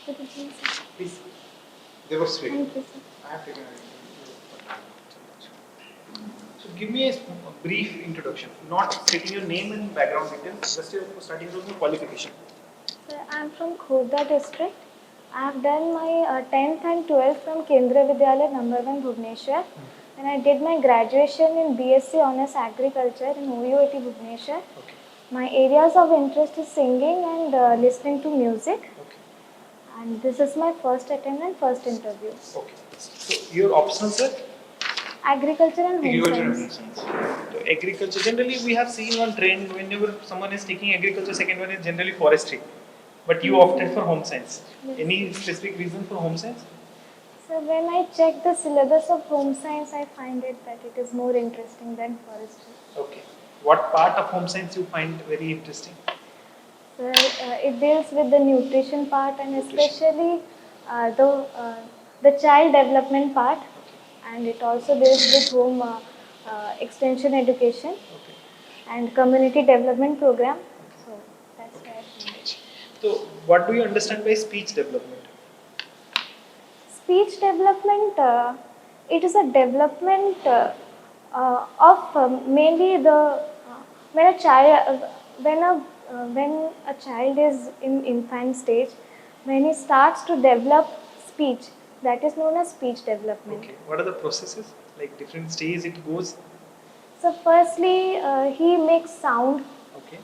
Good evening, sir. Please. DEBASHREE. Thank you, sir. I have taken So give me a brief introduction, not stating your name and background details, just your starting from your qualification. Sir, I am from Court district. I have done my 10th and 12th from Kendra Vidyalaya number 1 Bhubaneswar. And I did my graduation in BSc Honors Agriculture in OUAT Bhubaneswar. Okay. My areas of interest is singing and listening to music. Okay. And this is my first attempt and first interview. Okay. So your options are Agriculture and home agriculture and science. home science. So agriculture, generally we have seen one trend whenever someone is taking agriculture, second one is generally forestry. But you opted for home science. Yes. Any specific reason for home science? So when I check the syllabus of home science, I find it that it is more interesting than forestry. Okay. What part of home science you find very interesting? So it deals with the nutrition part and especially the child development part, and it also deals with home extension education Okay. and community development program. So that's why I find it. So what do you understand by speech development? Speech development, it is a development of mainly when a child is in infant stage, when he starts to develop speech, that is known as speech development. Okay. What are the processes? Like different stages it goes? So firstly, he makes sound. Okay.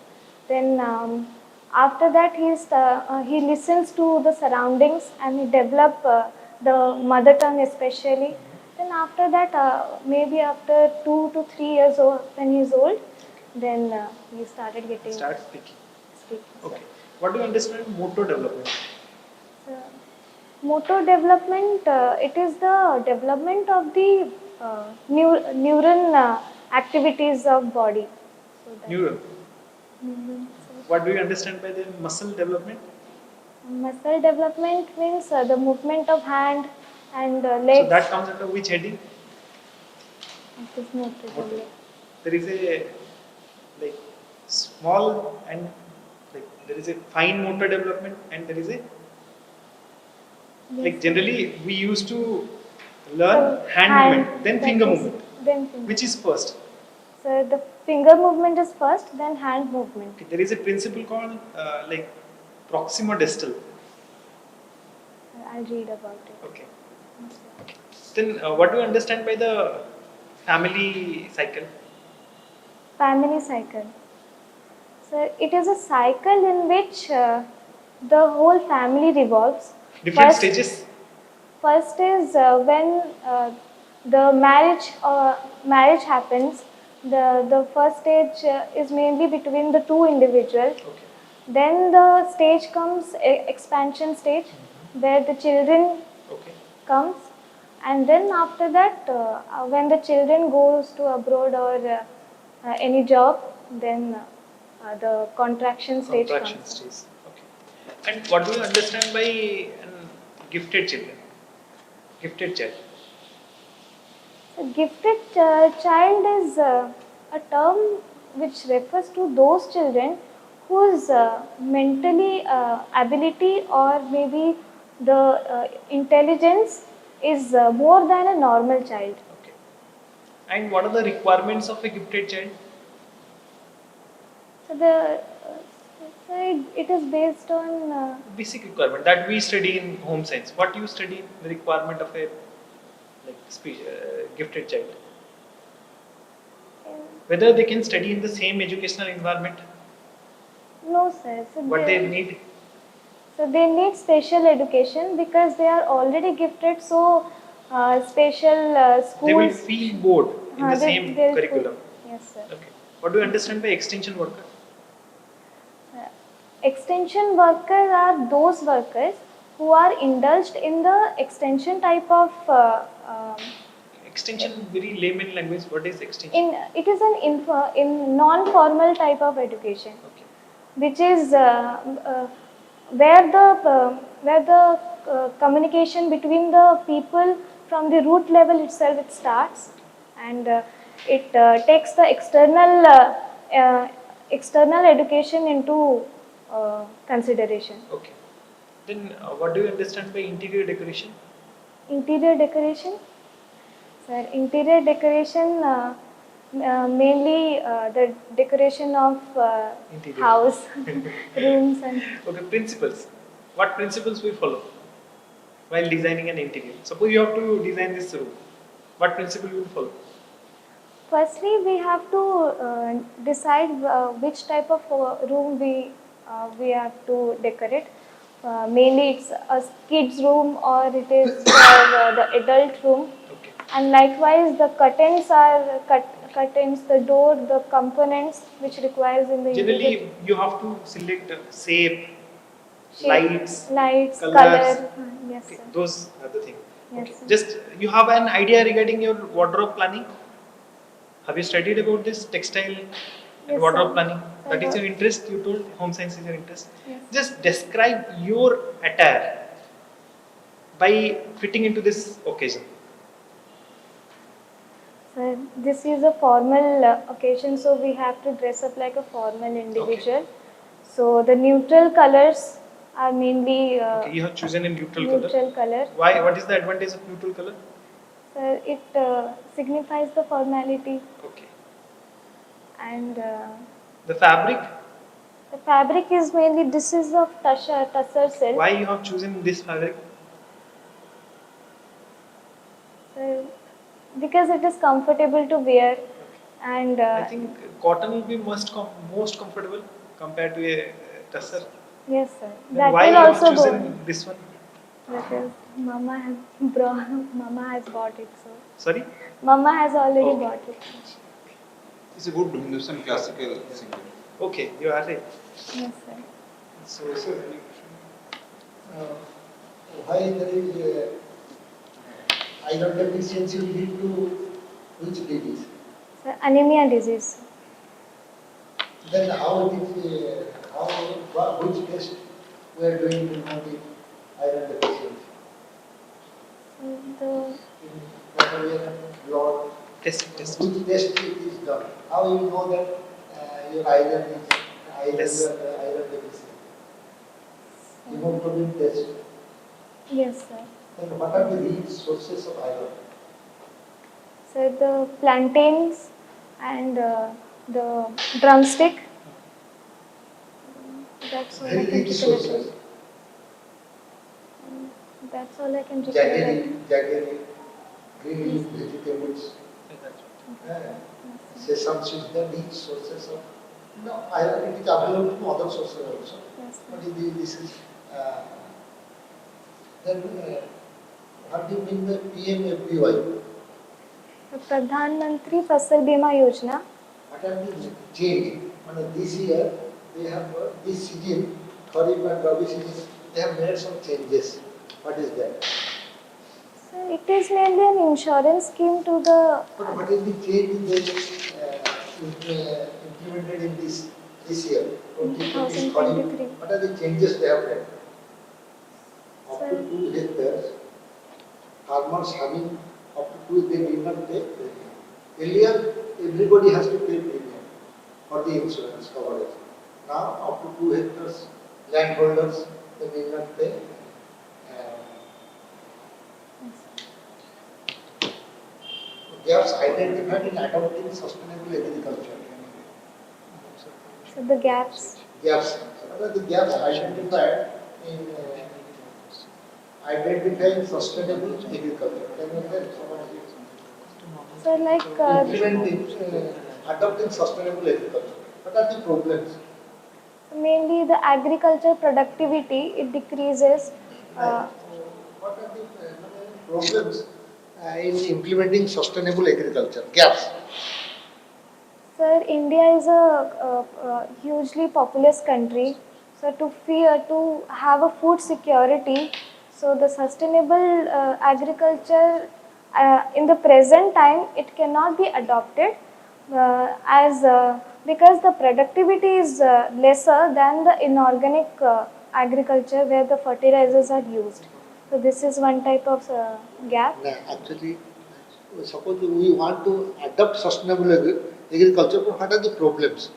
Then after that, he listens to the surroundings and he develop the mother tongue especially. Then after that, maybe after 2 to 3 years old, when he is old, then he started getting Start speaking. speaking. Okay. What do you understand motor development? So, motor development, it is the development of the neuron activities of body. So that Neural. Mhm. What do you understand by the muscle development? Muscle development means the movement of hand and legs. So that comes under which heading? It is motor development. There is a like small and like there is a fine motor development and there is a like generally we used to learn hand movement, then finger movement. Then finger. Which is first? So the finger movement is first, then hand movement. Okay, there is a principle called like proximo-distal. I'll read about it. Okay. Then what do you understand by the family cycle? Family cycle. So it is a cycle in which the whole family revolves. Different stages? First is when the marriage happens. The first stage is mainly between the two individuals. Okay. Then the stage comes expansion stage, where the children comes, and then after that, when the children goes to abroad or any job, then the contraction stage comes. Okay. And what do you understand by gifted children? Gifted child. A gifted child is a term which refers to those children whose mentally ability or maybe the intelligence is more than a normal child. Okay. And what are the requirements of a gifted child? So it is based on basic requirement that we study in home science. What you study the requirement of a gifted child? Whether they can study in the same educational environment? No, sir. So what they need? So they need special education because they are already gifted. So special schools. They will feel bored in the same curriculum. Yes, sir. Okay. What do you understand by extension worker? Extension workers are those workers who are indulged in the extension type of extension, very layman language. What is extension? It is an in non-formal type of education, okay, which is where the communication between the people from the root level itself it starts, and it takes the external education into consideration. Okay. Then what do you understand by interior decoration? Interior decoration? Sir, interior decoration mainly the decoration of Interior. house, rooms and... Okay, principles. What principles we follow while designing an interior? Suppose you have to design this room. What principle you will follow? Firstly, we have to decide which type of room we have to decorate. Mainly, it's a kids' room or it is for the adult room. Okay. And likewise, the curtains are curtains, the door, the components which requires in the Generally, interior. you have to select shape, lights, color. Yes, okay, sir. those are the things. Yes, Okay. sir. Just you have an idea regarding your wardrobe planning. Have you studied about this textile and Yes, wardrobe sir. planning? I That is got- your interest. You told home science is your interest. Yes. Just describe your attire by fitting into this occasion. Sir, this is a formal occasion, so we have to dress up like a formal individual. So the neutral colors are mainly Okay, you have chosen a neutral color. neutral color. Why? What is the advantage of neutral color? Sir, it signifies the formality Okay. and The fabric. the fabric is mainly this is of tussar silk. Why you have chosen this fabric? Sir, because it is comfortable to wear and I think cotton will be most comfortable compared to a tussar. yes, sir. Then That why will you have also chosen go. this one? Because Mama has bought it, so Sorry? Mama has already Okay. bought it. It's a good Hindustan classical singer. Okay, you are right. Yes, sir. So, Why there is iron deficiency lead to which disease? Sir, anemia disease. Then how it is, which test we are doing to know the iron deficiency? So the In mammalian blood, test. which test it is done? How you know that your iron is Yes. iron deficient? Hemoglobin test. yes, sir. Then what are the rich sources of iron? So the plantains and the drumstick. That's all I Very can rich recollect. sources. That's all I can recollect. Jaggery, green leaf vegetables, sesame seeds, they are rich sources of, iron. It is available from other sources also. Yes, sir. But this is, then what do you mean by PMFBY? The Pradhan Mantri Fasal Bima Yojana. What are the change? This year, they have, this season, Kharif and Rabi season, they have made some changes. What is that? So it is mainly an insurance scheme to the But what is the change they implemented in this year, 2023? 2023. What are the changes they have made? Up to Sir. 2 hectares, farmers having up to 2, they need not pay premium. Earlier, everybody has to pay premium for the insurance coverage. Now, up to 2 hectares, landholders, they need not pay. Gaps identified in adopting sustainable agriculture. so the gaps. Gaps. What are the gaps identified in identifying sustainable agriculture? Can you tell someone? So like Implementing, adopting sustainable agriculture. What are the problems? mainly the agriculture productivity it decreases. What are the problems in implementing sustainable agriculture? Gaps. Sir, India is a hugely populous country. So to have a food security, so the sustainable agriculture in the present time it cannot be adopted because the productivity is lesser than the inorganic agriculture where the fertilizers are used. So this is one type of gap. Actually, suppose we want to adopt sustainable agriculture, but what are the problems?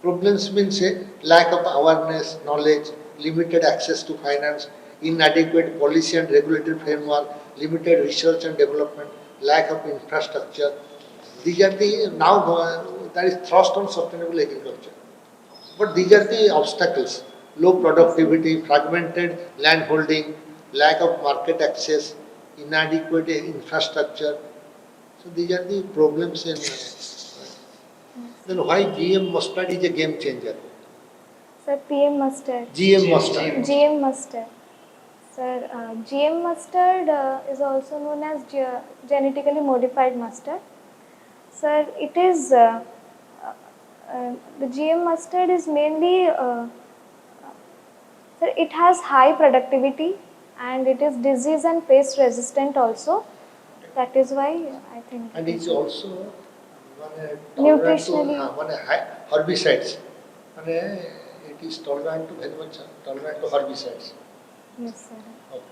Problems means lack of awareness, knowledge, limited access to finance, inadequate policy and regulatory framework, limited research and development, lack of infrastructure. These are the now there is thrust on sustainable agriculture. But these are the obstacles: low productivity, fragmented land holding, lack of market access, inadequate infrastructure. So these are the problems in. Then why GM mustard is a game changer? Sir, PM mustard. GM mustard. GM mustard. Sir, GM mustard is also known as genetically modified mustard. Sir, it is the GM mustard is mainly sir, it has high productivity and it is disease and pest resistant also. That is why I think. And it's also Nutritionally. Herbicides. It is tolerant to very much tolerant to herbicides. Yes, sir. Okay.